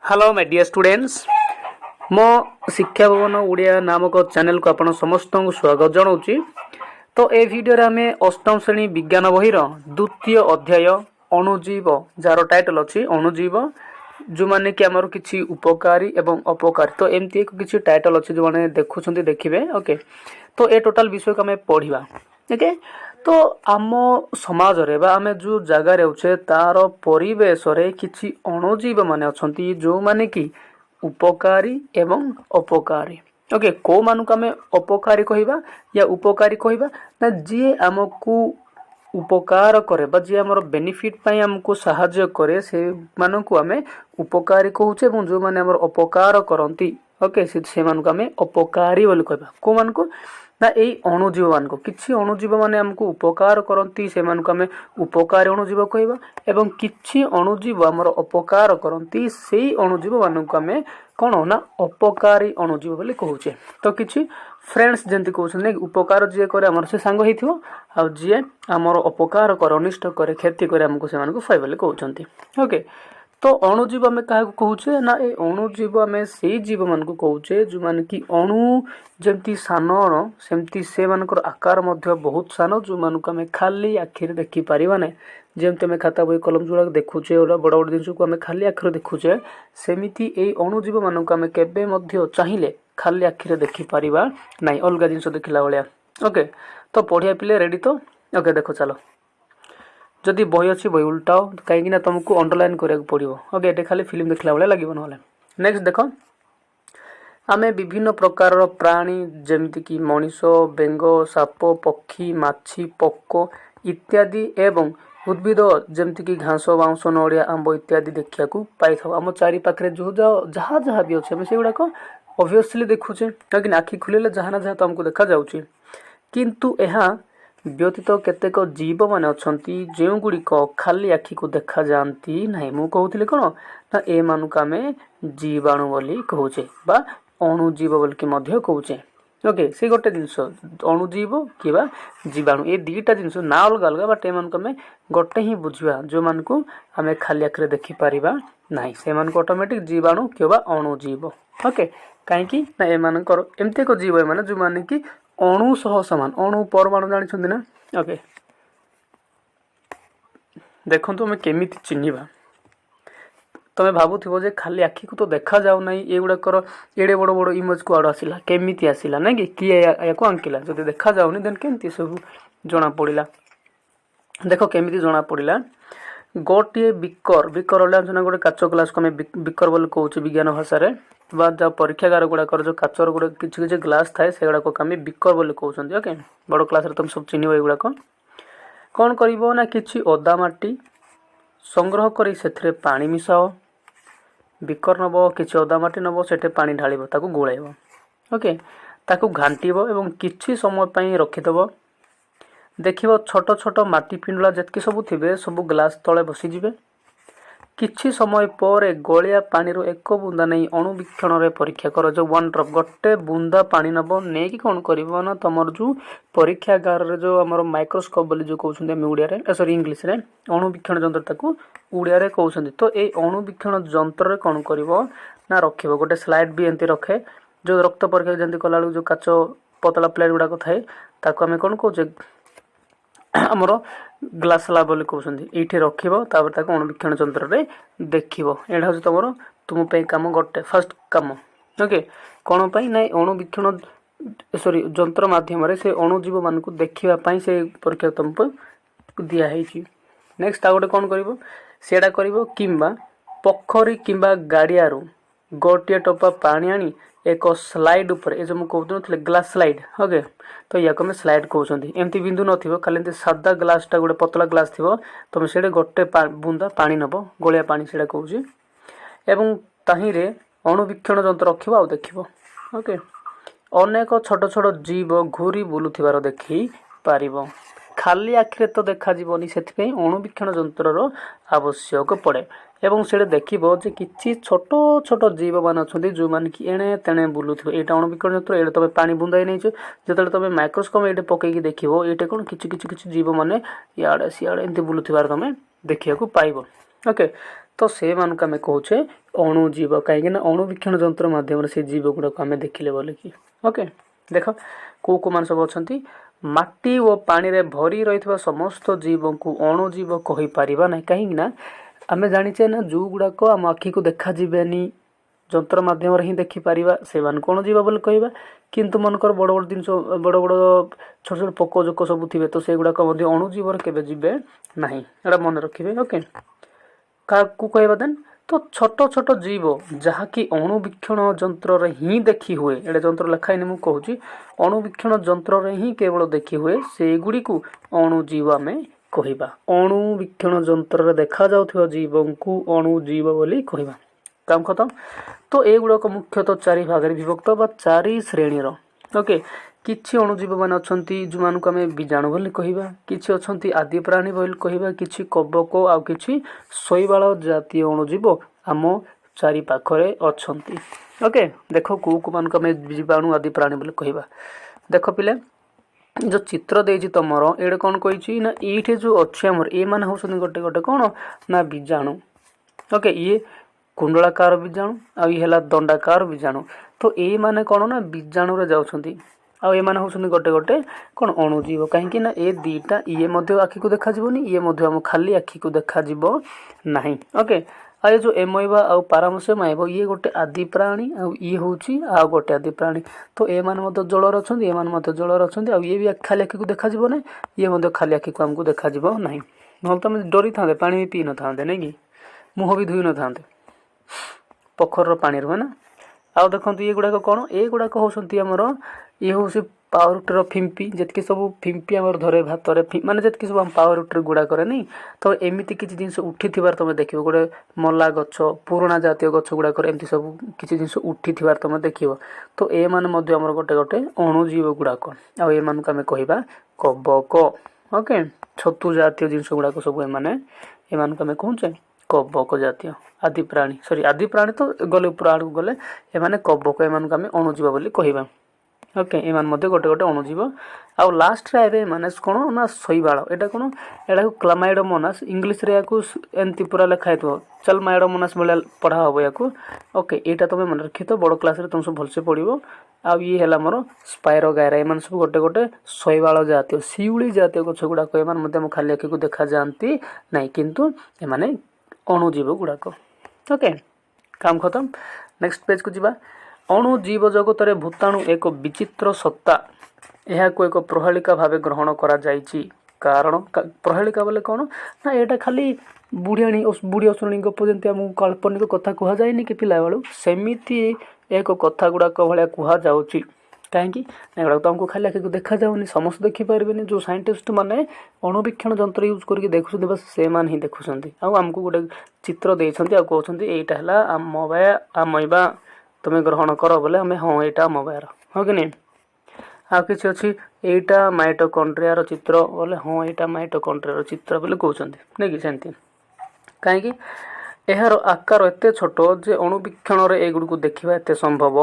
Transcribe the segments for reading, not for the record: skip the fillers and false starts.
Hello my dear students मो शिक्षा भवन ओडिया नामक चैनल को आपण समस्त को स्वागत जनाऊँगी। तो ए वीडियो रे आमे अष्टम श्रेणी विज्ञान बहिर द्वितीय अध्याय अणुजीव जार टाइटल अच्छी अणुजीव जो माने कि आमर किछि उपकारी एवं अपकारी। तो एमती एक किछि टाइटल अच्छी जो माने देखुछंती देखिबे। ओके, तो ए टोटल विषय को आमे पढ़िबा। ओके, तो आम समाज रे बा आमे जो जगह रहउछे तार परिवेश रे किछि अणुजीव माने अछंती जो माने कि उपकारी एवं अपकारी। ओके, को मानु को आमे अपकारी कहिबा या उपकारी कहिबा ना जी हमकु उपकार करे बा जी हमर बेनिफिट पई हमको सहाय्य करे से मानकु आमे उपकारी कहउछे एवं जो माने हमर अपकार करंती ओके से मानकु आमे अपकारी बोली कहबा। को मानकु ना एई अणुजीव मानकु किछि अणुजीव माने हमको उपकार करंती से मानकु आमे उपकारी अणुजीव कहबा एवं किछि अणुजीव हमर अपकार करंती सेई अणुजीव मानकु आमे कोन ना अपकारी अणुजीव बोली कहउछे। तो किछि फ्रेंड्स जेंति कहउछन उपकार जे करे हमर से सांग हेथिवो आ जे हमर अपकार करे अनिष्ट करे क्षति करे हमको से मानकु फाइ बोली कहउछंती। ओके, तो अणुजीव आमे काहा कहउछे ना ए अणुजीव आमे सेई जीव मानकु कहउछे जो माने कि अणु जेंति सानर सेमति से मानकर आकार मध्य बहुत सान जो मानकु आमे खाली आखिर देखि परिबा नै। जेमते आमे खाता बही कलम जोड़ा देखुछे ओरा बड़ बड़ जिनिस को आमे खाली आखिर देखुछे सेमिति एई अणुजीव मानकु आमे केबे मध्य चाहिले खाली आखिर देखि परिबा नै अलगा जिनिस देखिला भलिया। ओके, तो पढ़िया पिले रेडी तो। ओके, देखो चलो जदि बही अच्छी बही उल्टाओ कहीं तुमको अंडरलाइन कराया पड़ो। ओके, ये खाली फिल्म देखला भाया लगे ना। नेक्स्ट देख आमे विभिन्न प्रकार प्राणी जमिति कि मनीष बेंग साप पक्षी माछी पक्क इत्यादि एवं उद्भिद जमिति कि घास बाउंस नड़िया आंब इत्यादि देखा पाई था। आम चारि पाखे जो जहाँ जहाँ भी अच्छे से गुड़ाक ऑब्वियसली देखुचे लेकिन आखि खुले जहाँ ना जहाँ तो आमको देखा जाउची। किंतु यहाँ व्यतीत केतेक जीव माने अछंती जेउ गुड़िक खाली आखि को देखा जाती नहीं। मु कहूଥିଲି कौन ना ए मानुक आमे जीवाणु बोली कहूचे बा अणुजीव बोली कि मध्य कहूचे। ओके, से गोटे जिनस अणुजीव कि जीवाणु ए दीटा जिनस ना अलग अलग बट ए मानुक आमे गोटे ही बुझिबा जो मानकु आमे खाली आखिरे देखि परिबा नाही से मानकु ऑटोमेटिक जीवाणु कि अणुजीव। ओके, काहेकि ना ए मानकर एमते को जीव माने जो माने कि अणु सह समान अणु परमाणु जानी ना। ओके, देखो तुम केमिति चिन्हिबा तुम्हें भावुथिबो जे खाली आखि को तो देखा जाउ नै ए गुडाकर एडे बड़ बड़ इमेज को आड़ आसिला केमिति आसिला नै कि किए याको आंकिला जदि देखा जाउनी देन केमिति सब जना पड़िला। देखो केमिति जना पड़िला गोटे बिकर बिकर जना गोटे काच ग्लास को बिकर बोली कहउचे विज्ञान भाषा रे बा जा परीक्षागार गुड़ाकर जो काचर गुड़ा किसी किसी ग्लास थाए से गुड़ाक आम बिकर बोली कहते। ओके, बड़ क्लास तुम सब चिन्ह एगुड़ाक कौन कर ना कि ओदा माटी संग्रह कर से पानी मिसाओ बिकर नब कि ओदा माटी नब से पानी ढाल गोलैब। ओके, ताकू घांटब एवं किछि समय पर रखिदेव देख छोट छोट माटी पिंडुला जितकी सब थे सब ग्लास तले बसीजे किछि समय पर गलिया पानी रो एक बुंदा नहीं अणुवीक्षण रे परीक्षा कर जो वन ड्रॉप गोटे बुंदा पानी नब नहीं कि कौन करिवो ना तुमर जो परीक्षागार रे जो हमर माइक्रोस्कोप बोली जो कहउछन्ते हम उड़िया रे सॉरी इंग्लिश रे अणुवीक्षण यंत्र ताकू उड़िया रे कहउछन्ते। तो ए अणुवीक्षण यंत्र रे कौन करिवो ना रखिवो गोटे स्लाइड भी एंती रखे जो रक्त परीक्षा जंती कला जो काच पतला प्लेट गुडा थाए ताकू आमे कौन कहउछे आमर ग्लास स्लाब बोली कहते ये रखिब तापर अणुवीक्षण यंत्र रे देखिबो। एटा हूँ तुम तुम कम गोटे फर्स्ट कम। ओके, कौन पाई ना अणुवीक्षण सॉरी यंत्र माध्यम से अणुजीव मान को देखा से परीक्षा तुमको दिखाई। नेक्स्ट आ गोटे कौन कर सेटा कर किंबा पोखरी किंबा गाड़ियारू गोटे टोपा पानी आनी एक स्लाइड ऊपर ए जो मुझे ग्लास स्लाइड। ओके, तो या आम स्लाइड कहते एमती बिंदु न खाली सादा ग्लासटा गोटे पतला ग्लास थी तुम से गोटे बुंदा पानी नब गोलिया पानी से कहूँ एवं ताहिरे अणुवीक्षण यंत्र रख देख। ओके, अनेक छोट छोट जीव घूरी बुलुथिबार देखि पारिबो खाली आखिरे तो देखा जीवनी से अणुवीक्षण यंत्र आवश्यक पड़े एवं से देखो जे किसी छोट छोट जीव मान अच्छा जो मैंने कि एणे तेणे बुलूथि यहाँ अणुवीक्षण यंत्र ये तुम पानी बुंदाई नहीं जो तुम माइक्रोस्कोप ये पकईकि देख ये कौन किसी जीव मैंने इे सियाड़े एमती बुलूथार तुम देखा पाइब। ओके, तो से मानक आम कहे अणुजीव कहीं अणुवीक्षण जंत्र मध्यम से जीव गुड़ाक आम देखिले बोलिकी ओके देख कौ कौ मान सब अच्छा माटी और पानी रे भरी रही समस्त जीव को अणुजीव कही पारिबा नहीं कहीं आम जाचे ना जो गुड़ाक आम आखि को देखा जीवेनी जंत्र मध्यम ही देखिपर से अणुजीव बोली कहवा किंतु मनकर बड़ बड़ जिन बड़ बड़ छोट छोट पोक जोक सब थे तो से गुड़ाक अणुजीवर केवे जीवे ना एटा मन रखिए ओके क्या कहवा देन तो छोट छोट जीव जहाँकि अणुवीक्षण जंत्र ही देखी हुए एटे जंत्र लिखाई मुझे कहूँ अणुवीक्षण जंत्र ही केवल देखी हुए से गुड़ी को अणुजीव आम कहवा अणुवीक्षण जंत्र देखा जाउथिबा जीव को अणुजीव बोली कहवा काम खत्म तो ये गुड़ाक मुख्यतः चारि भाग विभक्त बा चारि श्रेणीर ओके किछि अणुजीव मान अछंती जो मानक आम बीजाणु बोली कहवा किछि अछंती आदि प्राणी बोली कहवा किछि कबक आ किछि शैवाल जातीय अणुजीव आम चारि पाखरे अछंती ओके देख कौ कौ मानक आम जीवाणु आदि प्राणी बोली कहवा देख पिले जो चित्र देछि तमर एडे कौन कही ना ये जो अच्छे आमर ये मैंने होउछन गोटे गोटे कौन ना बीजाणु ओके ये कुंडलाकार बीजाणु आ ये दंडाकार बीजाणु तो ये माने कौन ना बीजाणु रे जाउछंती आ ये माने होउछन गोटे गोटे कौन अणुजीव कहीं ना ये दीटा ये मध्य आखि को देखा जीवनी ये मध्य हम खाली आखि को देखा जीव नहीं ओके आ ये जो एमोइबा आ पारामोसियम आइबो ये गोटे आदि प्राणी आ ये होउची आ गोटे आदि प्राणी तो ए माने मध्य जलर अछंती ए माने मध्य जलर अछंती आ ये भी खाली आखि को देखा जीव नहीं ये मध्य खाली आखि को हमको देखा जीव नहीं नहल तो डरी था पानी भी पी न था नहीं कि मुह भी धोई न था पोखर पानी रुहे ना आउ देखो ये गुड़ाक कौन ये गुड़ाक होती आमर ये हूँ पावर रुटर फिंपी जितकी सब फिंपी आम धरे भात माने जितकी सब पावर रुटर गुड़ा करे नहीं तो एमती किसी जिन उठी तुम देख गोटे मला गछ पुराणा जातीय गछ गुड़ाक एमती सब किसी जिन उठी तुम देख तो ये आमर गोटे गोटे अणुजीव गुड़ाक आम कहवा कबक ओके छतु जातीय जिन गुड़ाक सब एम आम कहे कबक जातीय आदि प्राणी सॉरी आदि प्राणी तो गले ऊपर आड़ गले एमाने कबक एम आम अणुजीव बोली कहवा ओके एमान मध्य गोटे गोटे अणुजीव आउ लास्ट रे माने कौन ना शैवाल एटा कौन एटा क्लामाइडोमोनास इंग्लिश रे याकू एंती पूरा लिखाई थो चल माइडोमोनास बोले पढ़ा हम या ओके एटा तुम मन रखी तो बड़ क्लास रे तुम सब भलसे पढ़ो आउ ये है मोर स्पायरोगायरा एम सब गोटे गोटे शैवाल जातीय शिउली जातीय गछ गुड़ाक एम खाली आखि को देखा जाती ना किंतु एमाने अणुजीव गुड़ाक ओके काम खत्म नेक्स्ट पेज को जीवा अणुजीव जगत रे भूताणु एक विचित्र सत्ता यह एक प्रहेलिका भाव ग्रहण करा जायछि कारण प्रहेलिका बोले कौन ना यहाँ खाली बुढ़ियाणी बुढ़ी असुरणी गप जमी आमको काल्पनिक कथा कह जाए कि पिला बेलू सेमिति एक कथा गुड़ाक भाया कह जाऊँगी कहीं एगुड़ा तो आमको खाली आखि को देखा जाऊनी समस्त देखिपारे जो साइंटिस्ट माने अणुवीक्षण जंत्र यूज करके देखुं बस से मान ही देखुं आमको गोटे चित्र देते आ कहते यहीटा है आमवा तुम्हें ग्रहण कर बोले आम हाँ यहाँ आमवार हाँ कि नहीं आ कि अच्छी यहीटा माइटोकॉन्ड्रिया चित्र बोले हाँ यहाँ माइटोकॉन्ड्रिया चित्र बोले कहते नहीं कि सेमती कहीं यार आकार एत छोट जे अणुवीक्षण एगुड़ देखा एत संभव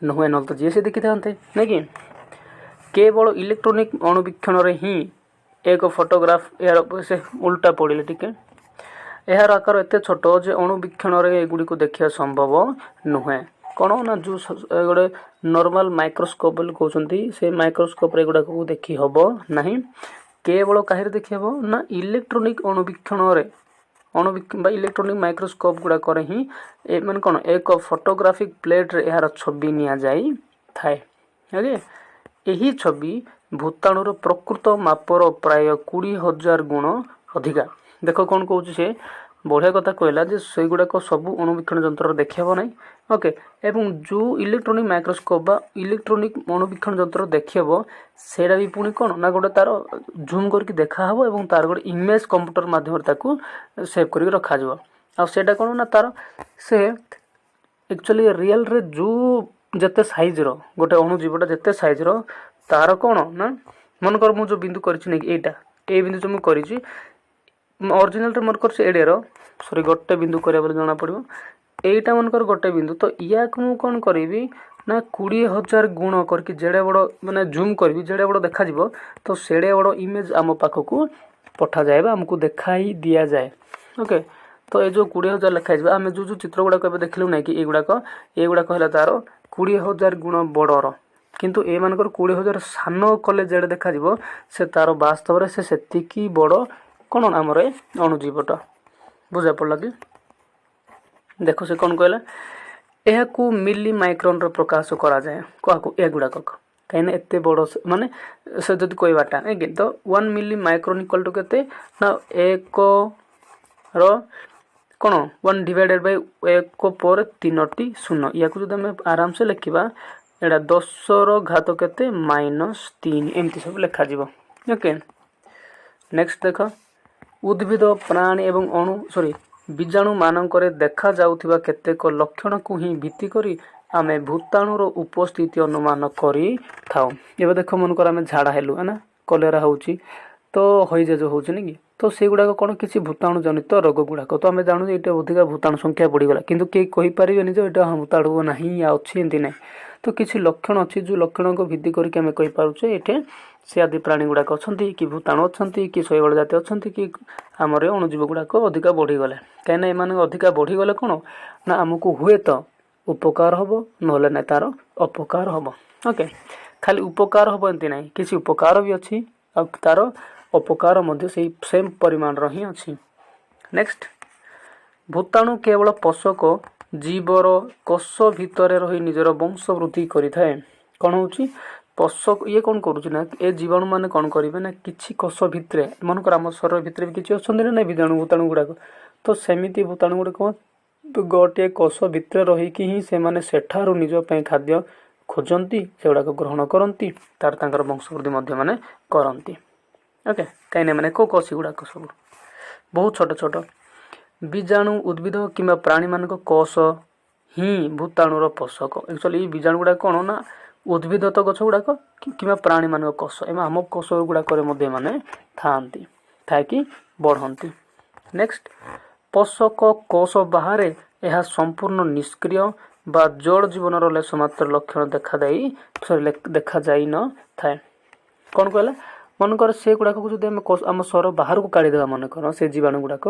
नुहे न तो जी से देखी था नहीं कि केवल इलेक्ट्रोनिक अणुवीक्षण ही एक फोटोग्राफ यार से उल्टा पड़े टिके यार आकार एत छोट जे अणुवीक्षण एगुड़ी को देखा संभव नुहे कौन ना जो गोटे नॉर्मल माइक्रोस्कोप बोली कहते से माइक्रोस्कोप एगुड़ा को देखी हम ना केवल कहीं देखी हम ना इलेक्ट्रोनिक अणुवीक्षण इलेक्ट्रोनिक माइक्रोस्कोप गुड़ाक ही मान कौन एक फोटोग्राफिक प्लेट रे यार छवि नि जाई थाए यही छवि भूताणुर प्रकृत मापर प्राय 20,000 गुण अधिका देख कौन कौन से बढ़िया कथा कहला जे से गुड़ाक सब अणुवीक्षण जंत्र देखी हम ना ओके एवं जो इलेक्ट्रोनिक माइक्रोस्कोप बा इलेक्ट्रोनिक अणुवीक्षण जंत्र देखी हम सेटा भी पुणी कौन ना गोटे तार जूम करके देखा हम और तार गोटे इमेज कंप्यूटर माध्यम सेव कर रखा आटा कौन ना तार से एक्चुअली रियल रे जो जिते सैज रोटे अणुजीवटा जिते सैज तार कौन ना मनकर मुझे बिंदु करा ये बिंदु जो मुझे ओरिजिनल मनकर से एडियर सॉरी गोटे बिंदु करा जना पड़ो यहीटा मनकर गोटे बिंदु तो या मुझे कौन करी ना 20,000 गुण करके जेड़े बड़ माने जूम करी जेड़े बड़ देखा तो सेड़े बड़ इमेज आम पाखक पठा जाए आमको देखाई दि जाए ओके तो ये जो 20,000 लिखाई आम जो जो चित्र गुड़ाक देखलु ना कि एगुड़ाक है तार 20,000 गुण बड़र किंतु ए मानकर 20,000 सान कले जेडे देखा से तार वास्तव से सेतिकी बड़ कौन आमर अणुजीवटा बुझा पड़ा कि देख से कौन कहला यह मिली माइक्रोन प्रकाश कराए क्या एगुड़ाक कहीं एत बड़ माने से जब कहवाटा तो 1 मिली माइक्रोन इक्वल टू केते ना 1 कौन 1 डिवाइडेड बाय 1 पर 3टी शून्य या जो आराम से लिखा एटा 10 घात केते -3 एमती सब लिखा जीवो ओके। नेक्स्ट देख उद्भिद प्राणी एवं अणु सॉरी बीजाणु मानकरे देखा जाउथिबा केतेक लक्षण को ही भित्ति करी आमे भूताणुर उपस्थिति अनुमान करी थाउ। एबे देख मन कर आमे झाड़ा हेलु है ना कलेरा होउची तो हईजा जो होउची नहीं तो से गुड़ाक कौन किसी भूताणु जनित रोग गुड़ाक तो आम जानू ये अधिक भूताणु संख्या बढ़ीगला किंतु किए कहीपर जो यहाँ भूताणु ना या अच्छी एमती ना तो किसी लक्षण अच्छी जो लक्षण को भित्ति करके आम कहीपे ये से आदि प्राणी गुड़ाक अच्छा कि भूताणु अच्छा कि शैवाल जाति अच्छा कि आमर अणुजीव गुड़ाक अधिका बढ़ीगले कहीं एम अधिका बढ़ीगले कौन ना आमको हुए तो उपकार हम ना ना तार अपकार हम ओके। खाली उपकार हम एमती ना किसी उपकार भी अच्छी और तार अपकार मध्य से सेम परिमाण ही अच्छी। नेक्स्ट भूताणु केवल पोषक जीवर कोष भितर रही निजर वंश वृद्धि करें कौन हो पोषक ये कौन करुना ए जीवाणु मैंने कौन करेंगे ना किसी कोष भितर मनकर आम शरीर भितर भी किसी अच्छा ना बीजाणु भूताणु गुड़ाक तो सेमती भूताणु गुड़ाक गोटे कोष भितर रहीकि ही से माने सेठारु निज खाद्य खोजती से गुड़ाक ग्रहण करती तार तांकर वंश वृद्धि माने करती ओके। कहीं मैंने को कोशी गुड़ाक सब बहुत छोट छोट बीजाणु उद्भिद किंबा प्राणी मान कोष ही भूताणुर पोषक एक्चुअली बीजाणु गुड़ाक कौन ना उद्भिद तो गछ गुड़ाक कि प्राणी मान कोष एवं आम कोष गुड़ाक माने थांती थाकी बढ़ती। नेक्स्ट पोषक कोष बाहर यह संपूर्ण निष्क्रिय बा जड़ जीवन लेश मात्र लक्षण देखा जाई न थाए कौन कहला मनकर से गुड़ाक जो आम शरीर बाहर को काढ़ीदेवा मनकर से जीवाणु गुड़ाक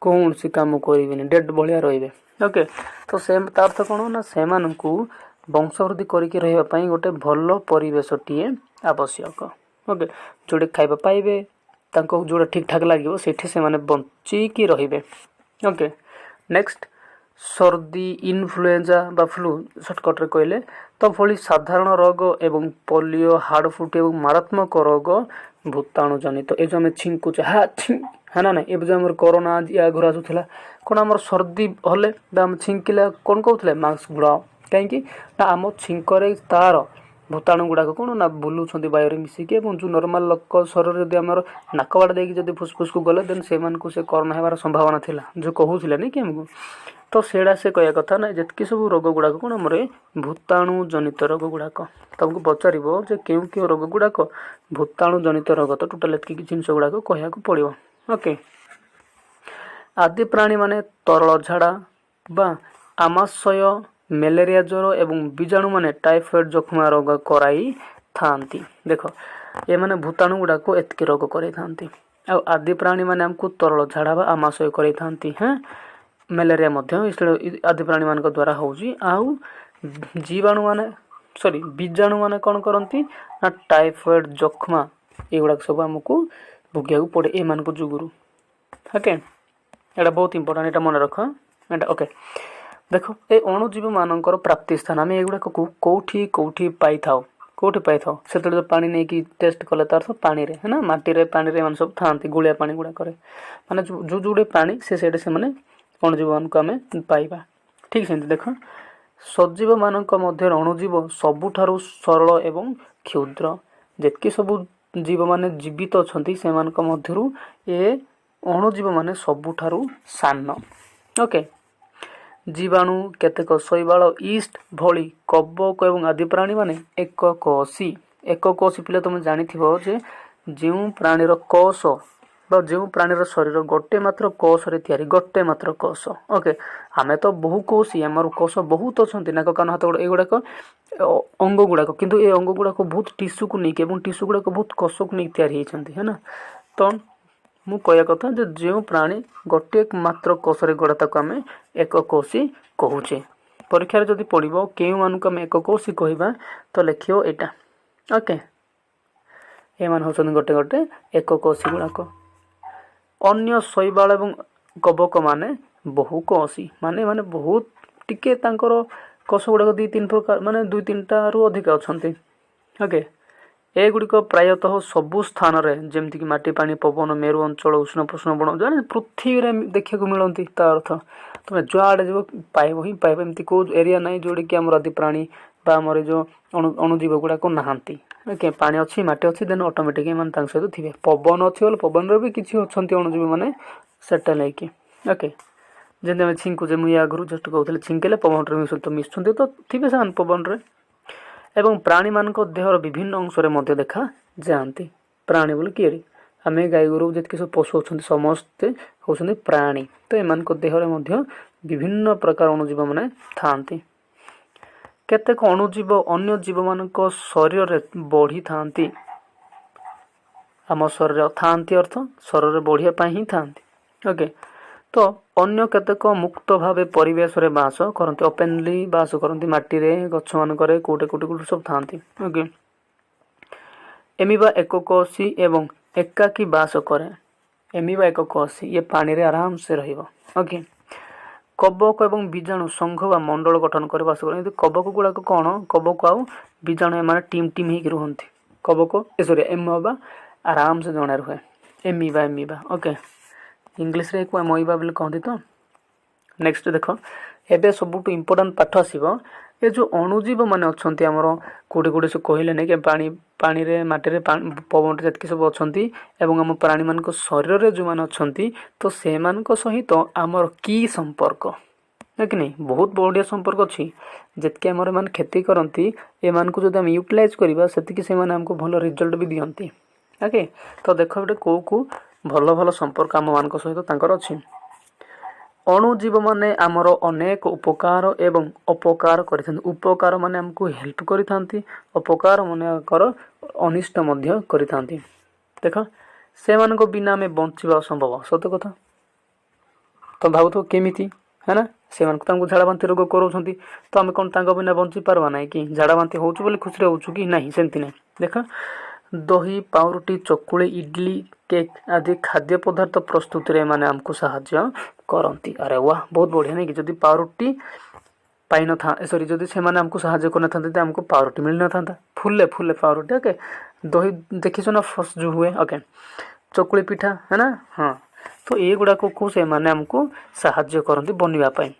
कौन सी काम करें डेड भाया रे ओके। तो से अर्थ कौन ना से वंशवृद्धि करके रही गोटे भल परिवेशटीए आवश्यक ओके जोड़े खाइबा पाइबे जोड़ा ठीक ठाक लगे से बंचिकी रे ओके। नेक्स्ट सर्दी इन्फ्लुएंजा बा फ्लू सर्टकट कहले तो भली साधारण रोग एवं पोलियो हाड़फुटी और मारात्मक रोग भूताणु जनित ये जो आम छिंकुचे है ना ये जो आम कोरोना या घर आसूला कौन आम सर्दी हेले आम छिंकिला कौन कहते मास्क बुड़ाओ कहीं आम छिंकरे तार भूताणु गुड़ाक कौन ना बुलूँ वायु मिसिकी जो नॉर्मल लोक शरीर जब आम नाक बाड़ देखिए फुसफुस को गले देन से कोरोना होबार संभावना थिला जो कहूला नहीं कि आमको तो सेड़ा से कह कथा ना जितकी सब रोग गुड़ाक कौन आम भूताणु जनित रोग गुड़ाक तुमको पचार क्यों क्यों रोग गुड़ाक भूताणु जनित रोग तो टोटाल एतकी जिनस गुड़ाक कहया पड़ो ओके। आदि प्राणी माने तरल झाड़ा बा आमाशय मलेरिया ज्वर एवं बीजाणु माने टाइफॉइड जखमा रोग कराई थांती देख ये माने भूताणु गुड़ाक एतकी रोग कराई थांती आदि प्राणी माने हमको तरल झाड़ा बा आमाशय कराई थांती हैं मलेरिया इसलिए आदि प्राणी मान द्वारा होउची आउ जीवाणु माने सॉरी बीजाणु माने कौन करती ना टाइफॉइड जखमा ये सब आमको भोगिया पड़े ए मान जुगुरु ओके। एटा बहुत इंपोर्टेंट एटा मन रख एटा ओके। देख ए अणुजीव मानकर प्राप्ति स्थान आम एगुड़ाक कौटी कौटी पाई थाओ कौटी पाई थाओ से जो पानी नहीं कि टेस्ट कले तार सब पानी रे है ना माटी रे पानी रे सब था गुलिया पानी गुड़ाक माने जो जोड़े पानी से अणुजीव मान को आम पाइबा ठीक से देख सजीव मानक मध्य अणुजीव सबुठारु सरल एवं क्षुद्र जेतकी सब जीव माने जीवित अछंती से मानक मध्यरु ए अणुजीव माने सबुठारु सान ओके। जीवाणु केतेक शैवाल ईस्ट भली कवक एवं आदि प्राणी माने एक कोशी पिले तुम जानिथिबो जे जो प्राणीर कोष जो प्राणीर शरीर गोटे मात्र कोष रे तैयारी गोटे मात्र कोष ओके। आमे तो बहु कोशी आमर कोष बहुत अच्छा नाक कान हाथ गोड़ एगुड़ाक अंग गुड़ाक किंतु ए अंग गुड़ाक बहुत टीस्यू को नहीं टीस्यू गुड़ाक बहुत कोष को नहीं तैयारी है ना। तो ମୁଁ କହିବା କଥା ଯେ ଯେଉଁ ପ୍ରାଣୀ ଗୋଟିଏ ମାତ୍ର କୋଷରେ ଗଢ଼ା ତାକୁ ଆମେ ଏକକୋଷୀ କହୁଛେ। ପରୀକ୍ଷାରେ ଯଦି ପଡ଼ିବ କେଉଁମାନଙ୍କୁ ଆମେ ଏକକୋଷୀ କହିବା ତ ଲେଖିବ ଏଇଟା। ଓକେ, ଏମାନେ ହେଉଛନ୍ତି ଗୋଟେ ଗୋଟେ ଏକକୋଷୀ ଗୁଡ଼ାକ। ଅନ୍ୟ ଶୈବାଳ ଏବଂ କବକ ମାନେ ବହୁକୋଷୀ, ମାନେ ବହୁତ ଟିକେ ତାଙ୍କର କୋଷ ଗୁଡ଼ାକ 2-3 ପ୍ରକାର, ମାନେ 2-3ଟାରୁ ଅଧିକ ଅଛନ୍ତି। ଓକେ, ଏଗୁଡ଼ିକ ପ୍ରାୟତଃ ସବୁ ସ୍ଥାନରେ ଯେମିତିକି ମାଟି, ପାଣି, ପବନ, ମେରୁ ଅଞ୍ଚଳ, ଉଷ୍ଣ ପ୍ରଶ୍ନ ବଣ, ପୃଥିବୀରେ ଦେଖିବାକୁ ମିଳନ୍ତି। ତା ଅର୍ଥ ତୁମେ ଯୁଆଡ଼େ ଯିବ ପାଇବ ହିଁ ପାଇବ। ଏମିତି କେଉଁ ଏରିଆ ନାହିଁ ଯେଉଁଠିକି ଆମର ଆଦି ପ୍ରାଣୀ ବା ଆମର ଯେଉଁ ଅଣୁଜୀବ ଗୁଡ଼ାକ ନାହାନ୍ତି। ଓକେ, ପାଣି ଅଛି, ମାଟି ଅଛି, ଦେନ୍ ଅଟୋମେଟିକ୍ ଏମାନେ ତାଙ୍କ ସହିତ ଥିବେ। ପବନ ଅଛି ବୋଲେ ପବନରେ ବି କିଛି ଅଛନ୍ତି ଅଣୁଜୀବ ମାନେ ସେଟେଲ୍ ହେଇକି। ଓକେ, ଯେମିତି ଆମେ ଛିଙ୍କୁଛେ, ମୁଁ ଆଗରୁ ଜଷ୍ଟ କହୁଥିଲି ଛିଙ୍କିଲେ ପବନରେ ମିଶୁଛନ୍ତି ତ ଥିବେ ସେମାନେ ପବନରେ। ଏବଂ ପ୍ରାଣୀମାନଙ୍କ ଦେହର ବିଭିନ୍ନ ଅଂଶରେ ମଧ୍ୟ ଦେଖାଯାଆନ୍ତି। ପ୍ରାଣୀ ବୋଲି କିଏ? ଆମେ ଗାଈ ଗୋରୁ ଯେତିକି ସବୁ ପଶୁ ଅଛନ୍ତି ସମସ୍ତେ ହେଉଛନ୍ତି ପ୍ରାଣୀ। ତ ଏମାନଙ୍କ ଦେହରେ ମଧ୍ୟ ବିଭିନ୍ନ ପ୍ରକାର ଅଣୁଜୀବ ମାନେ ଥାଆନ୍ତି। କେତେକ ଅଣୁଜୀବ ଅନ୍ୟ ଜୀବମାନଙ୍କ ଶରୀରରେ ବଢ଼ିଥାନ୍ତି। ଆମ ଶରୀରରେ ଥାଆନ୍ତି ଅର୍ଥ ଶରୀରରେ ବଢ଼ିବା ପାଇଁ ହିଁ ଥାଆନ୍ତି। ଓକେ, ତ ଅନ୍ୟ କେତେକ ମୁକ୍ତ ଭାବେ ପରିବେଶରେ ବାସ କରନ୍ତି, ଓପେନଲି ବାସ କରନ୍ତି, ମାଟିରେ, ଗଛମାନଙ୍କରେ, କୋଉଠି ସବୁ ଥାଆନ୍ତି। ଓକେ, ଏମିବା ଏକକୋଷୀ ଏବଂ ଏକାକୀ ବାସ କରେ। ଏମିବା ଏକକୋଷୀ, ଇଏ ପାଣିରେ ଆରାମସେ ରହିବ। ଓକେ, କବକ ଏବଂ ବୀଜାଣୁ ସଂଘ ବା ମଣ୍ଡଳ ଗଠନ କରି ବାସ କରନ୍ତି। କବକ ଗୁଡ଼ାକ କ'ଣ? କବକ ଆଉ ବୀଜାଣୁ ଏମାନେ ଟିମ୍ ହେଇକି ରୁହନ୍ତି। କବକ ଏମିବା ଆରାମସେ ଜଣେ ରୁହେ। ଏମିବା। ଓକେ, ଇଂଲିଶରେ ଏକୁ ଆମୋଇବା ବୋଲି କହନ୍ତି ତ। ନେକ୍ସଟ ଦେଖ, ଏବେ ସବୁଠୁ ଇମ୍ପୋର୍ଟାଣ୍ଟ ପାଠ ଆସିବ। ଏ ଯେଉଁ ଅଣୁଜୀବ ମାନେ ଅଛନ୍ତି ଆମର କୋଉଠି ସବୁ କହିଲେ ନାହିଁ କି ପାଣିରେ, ମାଟିରେ, ପବନରେ ଯେତିକି ସବୁ ଅଛନ୍ତି ଏବଂ ଆମ ପ୍ରାଣୀମାନଙ୍କ ଶରୀରରେ ଯେଉଁମାନେ ଅଛନ୍ତି ତ ସେମାନଙ୍କ ସହିତ ଆମର କି ସମ୍ପର୍କ? କି ନାହିଁ, ବହୁତ ବଢ଼ିଆ ସମ୍ପର୍କ ଅଛି। ଯେତିକି ଆମର ଏମାନେ କ୍ଷତି କରନ୍ତି ଏମାନଙ୍କୁ ଯଦି ଆମେ ୟୁଟିଲାଇଜ୍ କରିବା ସେତିକି ସେମାନେ ଆମକୁ ଭଲ ରେଜଲ୍ଟ ବି ଦିଅନ୍ତି। ଓକେ, ତ ଦେଖ ଗୋଟେ କେଉଁ ଭଲ ସମ୍ପର୍କ ଆମମାନଙ୍କ ସହିତ ତାଙ୍କର ଅଛି। ଅଣୁଜୀବମାନେ ଆମର ଅନେକ ଉପକାର ଏବଂ ଅପକାର କରିଥାନ୍ତି। ଉପକାର ମାନେ ଆମକୁ ହେଲ୍ପ କରିଥାନ୍ତି, ଅପକାର ମନେକର ଅନିଷ୍ଟ ମଧ୍ୟ କରିଥାନ୍ତି। ଦେଖ, ସେମାନଙ୍କ ବିନା ଆମେ ବଞ୍ଚିବା ଅସମ୍ଭବ। ସତ କଥା। ତ ଭାବୁଥିବ କେମିତି? ହେ ନା, ସେମାନଙ୍କୁ ତାଙ୍କୁ ଝାଡ଼ା ବାନ୍ତି ରୋଗ କରାଉଛନ୍ତି ତ ଆମେ କ'ଣ ତାଙ୍କ ବିନା ବଞ୍ଚି ପାରବା ନାହିଁ କି? ଝାଡ଼ା ବାନ୍ତି ହେଉଛୁ ବୋଲି ଖୁସିରେ ହେଉଛୁ କି? ନାହିଁ, ସେମିତି ନାହିଁ। ଦେଖ, ଦହି, ପାଉରୁଟି, ଚକୁଳି, ଇଡଲି, କେକ୍ ଆଦି ଖାଦ୍ୟ ପଦାର୍ଥ ପ୍ରସ୍ତୁତିରେ ଏମାନେ ଆମକୁ ସାହାଯ୍ୟ କରନ୍ତି। ଆରେ ୱାହ, ବହୁତ ବଢ଼ିଆ ନାଇଁ କି? ଯଦି ପାଉରୁଟି ଯଦି ସେମାନେ ଆମକୁ ସାହାଯ୍ୟ କରିନଥାନ୍ତେ ତ ଆମକୁ ପାଉରୁଟି ମିଳିନଥାନ୍ତା। ଫୁଲେ ପାଉରୁଟି। ଓକେ, ଦହି ଦେଖିଛ ନା ଫର୍ଷ୍ଟ ଯେଉଁ ହୁଏ। ଓକେ, ଚକୁଳି ପିଠା, ହେ ନା? ହଁ, ତ ଏଗୁଡ଼ାକକୁ ସେମାନେ ଆମକୁ ସାହାଯ୍ୟ କରନ୍ତି ବନିବା ପାଇଁ।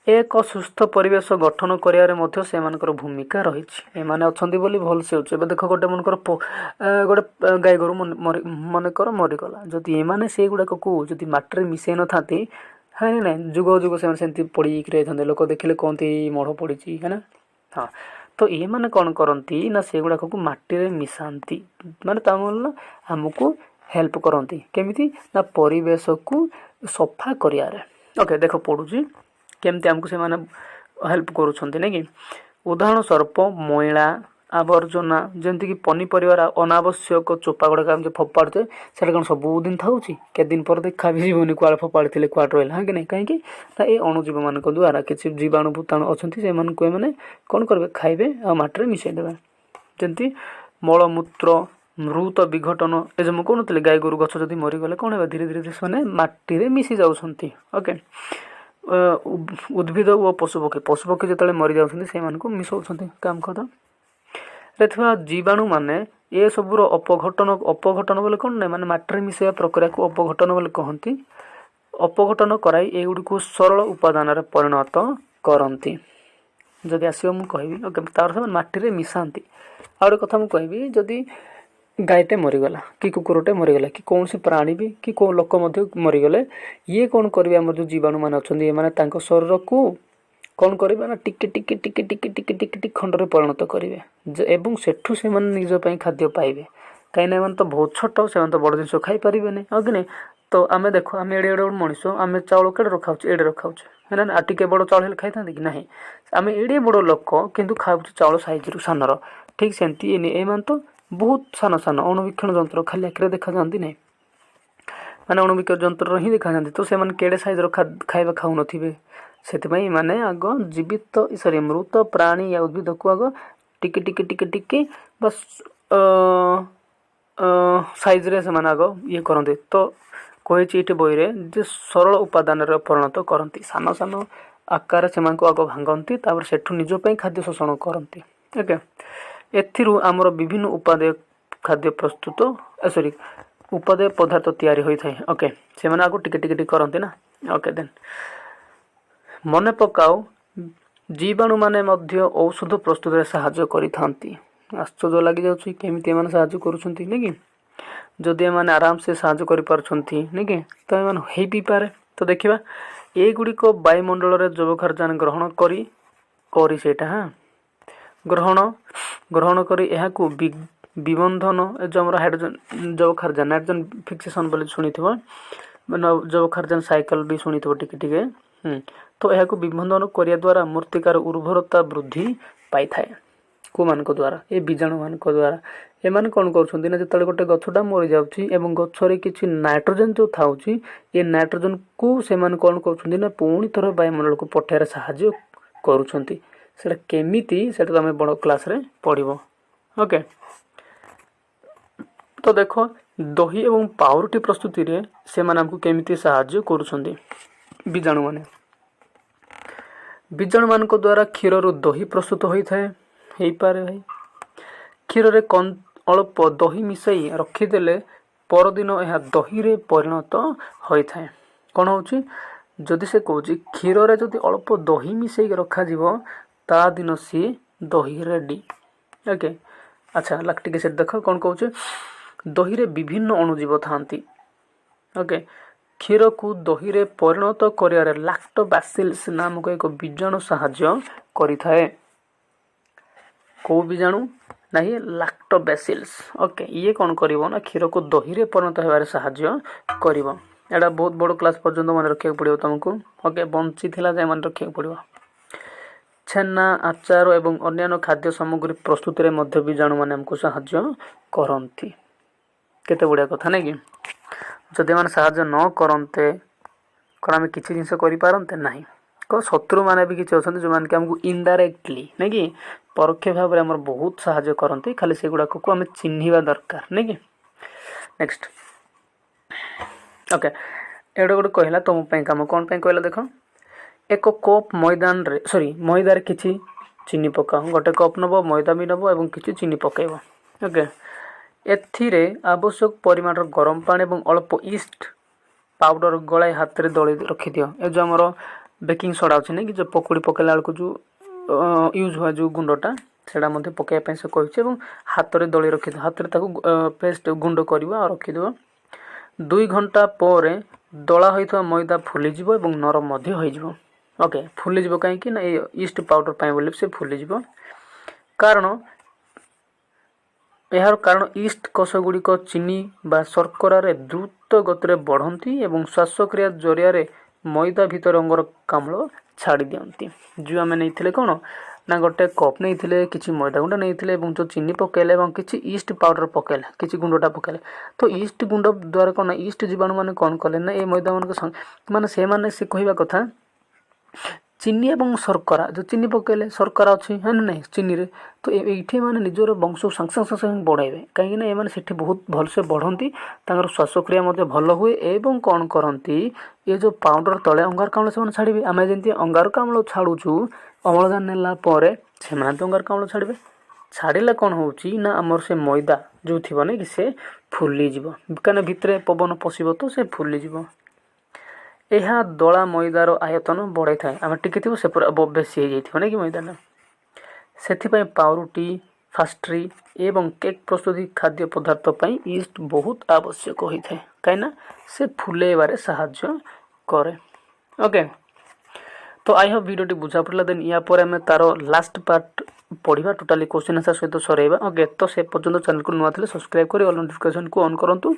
ଏକ ସୁସ୍ଥ ପରିବେଶ ଗଠନ କରିବାରେ ମଧ୍ୟ ସେମାନଙ୍କର ଭୂମିକା ରହିଛି। ଏମାନେ ଅଛନ୍ତି ବୋଲି ଭଲସେ ହେଉଛି। ଏବେ ଦେଖ, ଗୋଟେ ଗାଈ ଗୋରୁ ମନେକର ମରିଗଲା, ଯଦି ଏମାନେ ସେଇଗୁଡ଼ାକକୁ ଯଦି ମାଟିରେ ମିଶାଇ ନଥାନ୍ତି, ହଁ ନାଇଁ, ଯୁଗ ସେମାନେ ସେମିତି ପଡ଼ିକି ରହିଥାନ୍ତେ। ଲୋକ ଦେଖିଲେ କହନ୍ତି ମଢ଼ ପଡ଼ିଛି, ହେ ନା? ହଁ, ତ ଏମାନେ କ'ଣ କରନ୍ତି ନା ସେଗୁଡ଼ାକକୁ ମାଟିରେ ମିଶାନ୍ତି, ମାନେ ତା ମାନେ ଆମକୁ ହେଲ୍ପ କରନ୍ତି। କେମିତି ନା ପରିବେଶକୁ ସଫା କରିବାରେ। ଓକେ, ଦେଖ ପଡ଼ୁଛି କେମିତି ଆମକୁ ସେମାନେ ହେଲ୍ପ କରୁଛନ୍ତି ନାଇଁ କି? ଉଦାହରଣ ସ୍ୱରୂପ ମଇଳା ଆବର୍ଜନା, ଯେମିତିକି ପନିପରିବାର ଅନାବଶ୍ୟକ ଚୋପା ଗୁଡ଼ାକ ଆମେ ଯେଉଁ ଫୋପାଡ଼ୁଛେ ସେଇଟା କ'ଣ ସବୁଦିନ ଥାଉଛି? କେତେ ଦିନ ପରେ ଦେଖା ବି ଯିବନି କୁଆଡ଼େ ଫୋପାଡ଼ିଥିଲେ କୁଆଡ଼େ ରହିଲା, ହଁ କି ନାହିଁ? କାହିଁକି ନା ଏ ଅଣୁଜୀବମାନଙ୍କ ଦ୍ୱାରା କିଛି ଜୀବାଣୁ ଭୂତାଣୁ ଅଛନ୍ତି, ସେମାନଙ୍କୁ ଏମାନେ କ'ଣ କରିବେ? ଖାଇବେ ଆଉ ମାଟିରେ ମିଶାଇ ଦେବେ। ଯେମିତି ମଳମୂତ୍ର, ମୃତ ବିଘଟନ, ଏ ଯେଉଁ ମୁଁ କହୁନଥିଲି ଗାଈ ଗୋରୁ ଗଛ ଯଦି ମରିଗଲେ କ'ଣ ହେବେ? ଧୀରେ ସେମାନେ ମାଟିରେ ମିଶି ଯାଉଛନ୍ତି। ଓକେ, ଉଦ୍ଭିଦ ଓ ପଶୁପକ୍ଷୀ ଯେତେବେଳେ ମରିଯାଉଛନ୍ତି ସେମାନଙ୍କୁ ମିଶାଉଛନ୍ତି। କାମ କଥା ରେ ଥିବା ଜୀବାଣୁମାନେ ଏସବୁର ଅପଘଟନ ବୋଲି କ'ଣ ନାହିଁ, ମାନେ ମାଟିରେ ମିଶାଇବା ପ୍ରକ୍ରିୟାକୁ ଅପଘଟନ ବୋଲି କହନ୍ତି। ଅପଘଟନ କରାଇ ଏଗୁଡ଼ିକୁ ସରଳ ଉପାଦାନରେ ପରିଣତ କରନ୍ତି। ଯଦି ଆସିବ ମୁଁ କହିବି। ଓକେ, ତାର ସେମାନେ ମାଟିରେ ମିଶାନ୍ତି। ଆଉ ଗୋଟେ କଥା ମୁଁ କହିବି, ଯଦି ଗାଈଟେ ମରିଗଲା କି କୁକୁରଟେ ମରିଗଲା କି କୌଣସି ପ୍ରାଣୀ ବି କି କେଉଁ ଲୋକ ମଧ୍ୟ ମରିଗଲେ, ଇଏ କ'ଣ କରିବେ? ଆମର ଯେଉଁ ଜୀବାଣୁମାନେ ଅଛନ୍ତି ଏମାନେ ତାଙ୍କ ଶରୀରକୁ କ'ଣ କରିବେ ନା ଟିକେ ଖଣ୍ଡରେ ପରିଣତ କରିବେ ଏବଂ ସେଠୁ ସେମାନେ ନିଜ ପାଇଁ ଖାଦ୍ୟ ପାଇବେ। କାହିଁକିନା ଏମାନେ ତ ବହୁତ ଛୋଟ, ସେମାନେ ତ ବଡ଼ ଜିନିଷ ଖାଇପାରିବେନି, ଆଉ କି ନାହିଁ? ତ ଆମେ ଦେଖ, ଆମେ ଏଡ଼େ ମଣିଷ, ଆମେ ଚାଉଳ କେଡ଼େ ରଖାଉଛୁ? ଏଡ଼େ ରଖାଉଛୁ, ହେଲା ନା? ଆଉ ଟିକେ ବଡ଼ ଚାଉଳ ହେଲେ ଖାଇଥାନ୍ତି କି? ନାହିଁ। ଆମେ ଏଡ଼େ ବଡ଼ ଲୋକ କିନ୍ତୁ ଖାଉଛୁ ଚାଉଳ ସାଇଜ୍ରୁ ସାନର। ଠିକ୍ ସେମିତି ଏମାନେ ତ ବହୁତ ସାନ ଅଣୁବୀକ୍ଷଣ ଯନ୍ତ୍ର, ଖାଲି ଆଖିରେ ଦେଖାଯାଆନ୍ତି ନାହିଁ। ମାନେ ଆଣବିକ ଯନ୍ତ୍ରର ହିଁ ଦେଖାଯାଆନ୍ତି। ତ ସେମାନେ କେଡ଼େ ସାଇଜ୍ର ଖାଇବା ଖାଉନଥିବେ। ସେଥିପାଇଁ ମାନେ ଆଗ ଜୀବିତ ମୃତ ପ୍ରାଣୀ ୟା ଉଦ୍ଭିଦକୁ ଆଗ ଟିକେ ଟିକେ ଟିକେ ଟିକେ ବାସ୍ ସାଇଜ୍ରେ ସେମାନେ ଆଗ ଇଏ କରନ୍ତି। ତ କହିଛି ଏଠି ବହିରେ ଯେ ସରଳ ଉପାଦାନରେ ପରିଣତ କରନ୍ତି। ସାନ ସାନ ଆକାରରେ ସେମାନଙ୍କୁ ଆଗ ଭାଙ୍ଗନ୍ତି, ତାପରେ ସେଠୁ ନିଜ ପାଇଁ ଖାଦ୍ୟ ଶୋଷଣ କରନ୍ତି। ଓକେ, ଏଥିରୁ ଆମର ବିଭିନ୍ନ ଉପାଦେୟ ଖାଦ୍ୟ ପ୍ରସ୍ତୁତ ଉପାଦେୟ ପଦାର୍ଥ ତିଆରି ହୋଇଥାଏ। ଓକେ, ସେମାନେ ଆଗ ଟିକେ ଟିକେ ଟିକେ କରନ୍ତି ନା। ଓକେ, ଦେନ୍ ମନେ ପକାଉ ଜୀବାଣୁମାନେ ମଧ୍ୟ ଔଷଧ ପ୍ରସ୍ତୁତରେ ସାହାଯ୍ୟ କରିଥାନ୍ତି। ଆଶ୍ଚର୍ଯ୍ୟ ଲାଗିଯାଉଛି କେମିତି ଏମାନେ ସାହାଯ୍ୟ କରୁଛନ୍ତି ନାଇଁ କି। ଯଦି ଏମାନେ ଆରାମସେ ସାହାଯ୍ୟ କରିପାରୁଛନ୍ତି ନାଇଁ କି, ତ ଏମାନେ ହେଇ ବି ପାରେ। ତ ଦେଖିବା ଏଗୁଡ଼ିକ ବାୟୁମଣ୍ଡଳରେ ଯବକ୍ଷାରଜାନ ଗ୍ରହଣ କରି ସେଇଟା ଗ୍ରହଣ କରି ଏହାକୁ ବିବନ୍ଧନ, ଏ ଯେଉଁ ଆମର ହାଇଡ୍ରୋଜେନ ଯବକ୍ଷାରଜାନ ନାଇଟ୍ରୋଜେନ ଫିକ୍ସେସନ୍ ବୋଲି ଶୁଣିଥିବ, ମାନେ ଯବକ୍ଷାରଜାନ ସାଇକେଲ ବି ଶୁଣିଥିବ ଟିକେ ଟିକେ। ତ ଏହାକୁ ବିବନ୍ଧନ କରିବା ଦ୍ୱାରା ମୃତ୍ତିକାର ଉର୍ବରତା ବୃଦ୍ଧି ପାଇଥାଏ। କେଉଁମାନଙ୍କ ଦ୍ୱାରା? ଏ ବୀଜାଣୁମାନଙ୍କ ଦ୍ୱାରା। ଏମାନେ କ'ଣ କରୁଛନ୍ତି ନା, ଯେତେବେଳେ ଗୋଟେ ଗଛଟା ମରିଯାଉଛି ଏବଂ ଗଛରେ କିଛି ନାଇଟ୍ରୋଜେନ ଯେଉଁ ଥାଉଛି, ଏ ନାଇଟ୍ରୋଜେନକୁ ସେମାନେ କ'ଣ କରୁଛନ୍ତି ନା ପୁଣି ଥରେ ବାୟୁମଣ୍ଡଳକୁ ପଠାଇବାରେ ସାହାଯ୍ୟ କରୁଛନ୍ତି। ସେଇଟା କେମିତି, ସେଇଟା ତୁମେ ବଡ଼ କ୍ଲାସ୍ରେ ପଢ଼ିବ। ଓକେ, ତ ଦେଖ ଦହି ଏବଂ ପାଉରୁଟି ପ୍ରସ୍ତୁତିରେ ସେମାନେ ଆମକୁ କେମିତି ସାହାଯ୍ୟ କରୁଛନ୍ତି। ବୀଜାଣୁମାନଙ୍କ ଦ୍ୱାରା କ୍ଷୀରରୁ ଦହି ପ୍ରସ୍ତୁତ ହେଇପାରେ ଭାଇ। କ୍ଷୀରରେ ଅଳ୍ପ ଦହି ମିଶାଇ ରଖିଦେଲେ ପରଦିନ ଏହା ଦହିରେ ପରିଣତ ହୋଇଥାଏ। କ'ଣ ହେଉଛି, ଯଦି ସେ କହୁଛି କ୍ଷୀରରେ ଯଦି ଅଳ୍ପ ଦହି ମିଶାଇକି ରଖାଯିବ, ତା ଦିନ ସିଏ ଦହି ରେଡ଼ି। ଓକେ, ଆଚ୍ଛା ଟିକେ ସେଠି ଦେଖ କ'ଣ କହୁଛି। ଦହିରେ ବିଭିନ୍ନ ଅଣୁଜୀବ ଥାନ୍ତି। ଓକେ, କ୍ଷୀରକୁ ଦହିରେ ପରିଣତ କରିବାରେ ଲାକ୍ଟୋବାସିଲସ୍ ନାମକ ଏକ ବୀଜାଣୁ ସାହାଯ୍ୟ କରିଥାଏ। କେଉଁ ବୀଜାଣୁ? ନାହିଁ, ଲାକ୍ଟୋବାସିଲସ୍। ଓକେ, ଇଏ କ'ଣ କରିବ ନା କ୍ଷୀରକୁ ଦହିରେ ପରିଣତ ହେବାରେ ସାହାଯ୍ୟ କରିବ। ଏଇଟା ବହୁତ ବଡ଼ କ୍ଲାସ୍ ପର୍ଯ୍ୟନ୍ତ ମନେ ରଖିବାକୁ ପଡ଼ିବ ତୁମକୁ। ଓକେ, ବଞ୍ଚିଥିଲା ଯାଏ ମନେ ରଖିବାକୁ ପଡ଼ିବ। ଛେନା, ଆଚାର ଏବଂ ଅନ୍ୟାନ୍ୟ ଖାଦ୍ୟ ସାମଗ୍ରୀ ପ୍ରସ୍ତୁତିରେ ମଧ୍ୟ ବୀଜାଣୁମାନେ ଆମକୁ ସାହାଯ୍ୟ କରନ୍ତି। କେତେ ବଢ଼ିଆ କଥା ନାଇଁ କି। ଯଦି ଏମାନେ ସାହାଯ୍ୟ ନ କରନ୍ତେ କ'ଣ ଆମେ କିଛି ଜିନିଷ କରିପାରନ୍ତେ ନାହିଁ। ଶତ୍ରୁମାନେ ବି କିଛି ଅଛନ୍ତି ଯେଉଁମାନେ କି ଆମକୁ ଇନଡାଇରେକ୍ଟଲି ନାଇଁ କି ପରୋକ୍ଷ ଭାବରେ ଆମର ବହୁତ ସାହାଯ୍ୟ କରନ୍ତି। ଖାଲି ସେଗୁଡ଼ାକୁ ଆମେ ଚିହ୍ନିବା ଦରକାର ନାଇଁ କି। ନେକ୍ସଟ, ଓକେ, ଏଇଟା ଗୋଟେ କହିଲା ତୁମ ପାଇଁ କାମ। କ'ଣ ପାଇଁ କହିଲା ଦେଖ। ଏକ କପ୍ ମଇଦାରେ କିଛି ଚିନି ପକାଅ। ଗୋଟେ କପ୍ ନେବ, ମଇଦା ବି ନେବ ଏବଂ କିଛି ଚିନି ପକାଇବ। ଓକେ, ଏଥିରେ ଆବଶ୍ୟକ ପରିମାଣର ଗରମ ପାଣି ଏବଂ ଅଳ୍ପ ଇଷ୍ଟ ପାଉଡ଼ର ଗଳାଇ ହାତରେ ଦଳି ରଖିଦିଅ। ଏ ଯେଉଁ ଆମର ବେକିଂ ସୋଡ଼ା ଅଛି ନାଇଁ କି, ଯେଉଁ ପକୁଡ଼ି ପକାଇଲା ବେଳକୁ ଯେଉଁ ୟୁଜ୍ ହୁଏ ଯେଉଁ ଗୁଣ୍ଡଟା, ସେଇଟା ମଧ୍ୟ ପକାଇବା ପାଇଁ ସେ କହିଛି। ଏବଂ ହାତରେ ଦଳି ରଖିଦିଅ। ହାତରେ ତାକୁ ପେଷ୍ଟ ଗୁଣ୍ଡ କରିବ ଆଉ ରଖିଦେବ। 2 ଘଣ୍ଟା ପରେ ଦଳା ହୋଇଥିବା ମଇଦା ଫୁଲିଯିବ ଏବଂ ନରମ ମଧ୍ୟ ହୋଇଯିବ। ଓକେ, ଫୁଲିଯିବ କାହିଁକି ନା ଏଇ ଇଷ୍ଟ ପାଉଡ଼ର ପାଇଁ ବୋଲି ସେ ଫୁଲିଯିବ। ଏହାର କାରଣ ଇଷ୍ଟ କୋଷଗୁଡ଼ିକ ଚିନି ବା ଶର୍କରାରେ ଦ୍ରୁତ ଗତିରେ ବଢ଼ନ୍ତି ଏବଂ ଶ୍ୱାସକ୍ରିୟା ଜରିଆରେ ମଇଦା ଭିତରେ ଅଙ୍ଗାରକାମ୍ଳ ଛାଡ଼ି ଦିଅନ୍ତି। ଯେଉଁ ଆମେ ନେଇଥିଲେ କ'ଣ ନା ଗୋଟେ କପ୍ ନେଇଥିଲେ, କିଛି ମଇଦା ଗୁଣ୍ଡ ନେଇଥିଲେ ଏବଂ ଯେଉଁ ଚିନି ପକାଇଲେ ଏବଂ କିଛି ଇଷ୍ଟ ପାଉଡ଼ର ପକାଇଲେ, କିଛି ଗୁଣ୍ଡଟା ପକାଇଲେ। ତ ଇଷ୍ଟ ଗୁଣ୍ଡ ଦ୍ୱାରା କ'ଣ ନା ଇଷ୍ଟ ଜୀବାଣୁମାନେ କ'ଣ କଲେ ନା ଏ ମଇଦାମାନଙ୍କ ମାନେ ସେମାନେ ସେ କହିବା କଥା ଚିନି ଏବଂ ଶର୍କରା, ଯେଉଁ ଚିନି ପକାଇଲେ ଶର୍କରା ଅଛି ନାହିଁ ଚିନିରେ, ତ ଏଇଠି ମାନେ ନିଜର ବଂଶକୁ ସାଙ୍ଗେ ସାଙ୍ଗେ ବଢ଼ାଇବେ। କାହିଁକିନା ଏମାନେ ସେଠି ବହୁତ ଭଲସେ ବଢ଼ନ୍ତି, ତାଙ୍କର ଶ୍ୱାସକ୍ରିୟା ମଧ୍ୟ ଭଲ ହୁଏ ଏବଂ କ'ଣ କରନ୍ତି ଏ ଯେଉଁ ପାଉଡ଼ର ତଳେ ଅଙ୍ଗାରକାମ୍ଳ ସେମାନେ ଛାଡ଼ିବେ। ଆମେ ଯେମିତି ଅଙ୍ଗାରକାମ୍ଳ ଛାଡ଼ୁଛୁ ଅମ୍ଳଜାନ ନେଲା ପରେ, ସେମାନେ ତ ଅଙ୍ଗାରକାମ୍ଳ ଛାଡ଼ିବେ। ଛାଡ଼ିଲେ କ'ଣ ହେଉଛି ନା ଆମର ସେ ମଇଦା ଯେଉଁ ଥିବ ନାଇଁ କି ସେ ଫୁଲିଯିବ। କାହିଁକିନା ଭିତରେ ପବନ ପଶିବ ତ ସେ ଫୁଲିଯିବ। ଏହା ଦଳା ମଇଦାର ଆୟତନ ବଢ଼ାଇଥାଏ। ଆମେ ଟିକେ ଥିବ ସେ ପୁରା ବେଶୀ ହେଇଯାଇଥିବ ନାଇଁ କି ମଇଦାଟା। ସେଥିପାଇଁ ପାଉରୁଟି, ପାଷ୍ଟ୍ରି ଏବଂ କେକ୍ ପ୍ରସ୍ତୁତି ଖାଦ୍ୟ ପଦାର୍ଥ ପାଇଁ ଇଷ୍ଟ ବହୁତ ଆବଶ୍ୟକ ହୋଇଥାଏ। କାହିଁକିନା ସେ ଫୁଲେଇବାରେ ସାହାଯ୍ୟ କରେ। ଓକେ, ତ ଆଇ ହୋପ୍ ଭିଡ଼ିଓଟି ବୁଝା ପଡ଼ିଲା। ଦେନ୍ ୟା ପରେ ଆମେ ତାର ଲାଷ୍ଟ ପାର୍ଟ ପଢ଼ିବା, ଟୋଟାଲି କ୍ୱେଶ୍ଚିନ୍ ଆନ୍ସର୍ ସହିତ ସରେଇବା। ଓକେ, ତ ସେ ପର୍ଯ୍ୟନ୍ତ ଚ୍ୟାନେଲକୁ ନୂଆ ଥିଲେ ସବସ୍କ୍ରାଇବ୍ କରି ଅଲ୍ ନୋଟିଫିକେସନ୍କୁ ଅନ୍ କରନ୍ତୁ।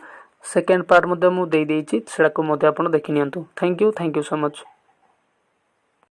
ସେକେଣ୍ଡ ପାର୍ଟ ମଧ୍ୟ ମୁଁ ଦେଇଦେଇଛି, ସେଟାକୁ ମଧ୍ୟ ଆପଣ ଦେଖିନିଅନ୍ତୁ। Thank you so much.